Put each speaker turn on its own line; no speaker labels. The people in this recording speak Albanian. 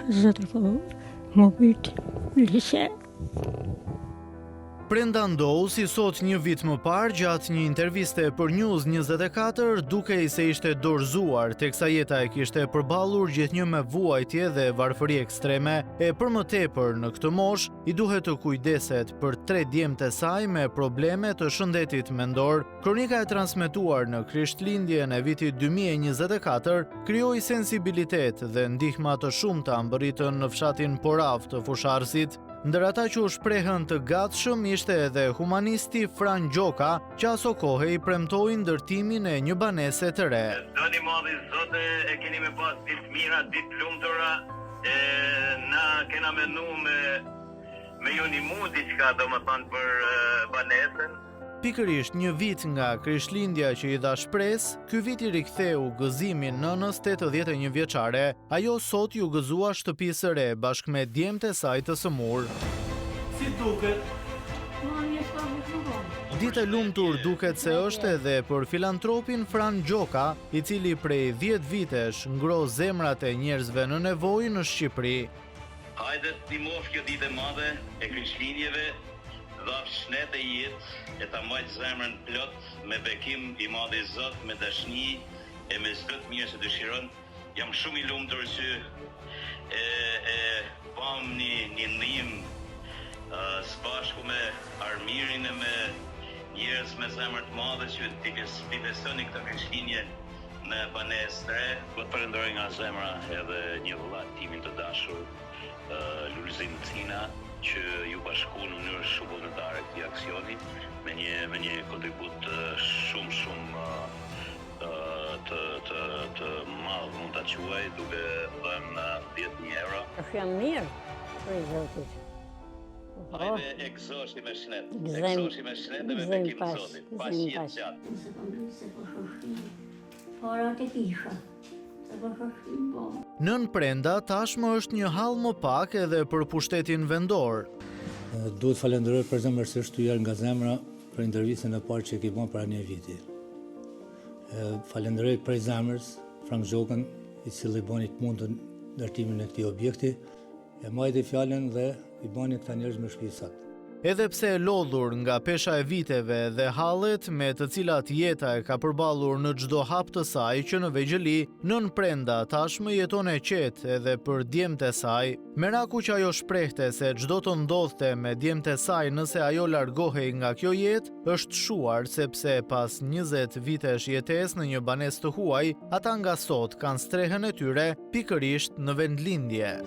Zotri po më pyet në lice.
Prenda ndohu si sot një vit më parë gjatë një interviste për News 24, dukej se ishte dorëzuar, teksa jeta e kishte përballur gjithnjë me vuajtje dhe varfëri ekstreme, e për më tepër në këtë moshë i duhet të kujdeset për 3 djemtë e saj me probleme të shëndetit mendor. Kronika e transmetuar në Krishtlindjen e vitit 2024 krijoi sensibilitet dhe ndihma të shumta mbërritën në fshatin Porav të Fusharësit. Ndër ata që u shprehën të gatshëm ishte edhe humanisti Fran Gjoka, që aso kohë i premtoi ndërtimin e një banese të re.
Doni madhi zote, e keni me pas ditë mira, ditë lumtura, na kena menu me ju një mu diçka domethënë për banesën.
Pikërisht një vit nga Krishtlindja që i dha shpresë, ky vit i riktheu gëzimin nënës 81 vjeçare. Ajo sot ju gëzua shtëpi së re bashkë me djemtë e saj të sëmur.
Si duket?
Ditë e lumtur duket se është edhe për filantropin Fran Gjoka, i cili prej 10 vitesh ngro zemrat e njerëzve në nevojë në Shqipëri.
Hajde të ndihmosh kjo ditë e madhe e Krishtlindjeve, dhaf shnet e jetë e ta mbajt zemrën plot me bekim i madh i Zot, me dashni e me çdo të mirë që dëshiron. Jam shumë i lumtur që pam një ndihmë së bashku me Armirin e me njerëz me zemër të madhe që ti besoni këtë Krishtlindje në banesë të re. Do të falenderoj nga zemra edhe një vëlla timin të dashur, Lulzim Cina, që ju bashku në mënyrë shumë vullnetare këtij aksioni me një kontribut shumë të madh mund ta quaj, duke dhënë 10.000 euro.
Jam mirë, për Zotit.
Hajde e gëzoshi me shnet. Gëzoshi me shnet dhe me bekim të Zotit. Paqjet gjatë.
Parat e kisha.
Nën Prenda tashmë është një hall më pak edhe për pushtetin vendor.
Duhet falenderoj përzemërsisht ty nga zemra për intervistën e parë që e ke bën para një viti. Falenderoj prej zemrës Frank Gjokën, i cili bani të mundën ndërtimin e këtij objekti, e majti fjalën dhe i bani këta njerëz me shpisat.
Edhe pse e lodhur nga pesha e viteve dhe hallet me të cilat jeta e ka përballur në çdo hap të saj që në vegjëli, nën Prenda tashmë jeton e qetë edhe për djemtë e saj. Meraku që ajo shprehte se çdo të ndodhte me djemtë e saj nëse ajo largohej nga kjo jetë, është shuar sepse pas 20 vitesh jetesë në një banesë të huaj, ata nga sot kanë strehën e tyre pikërisht në vendlindje.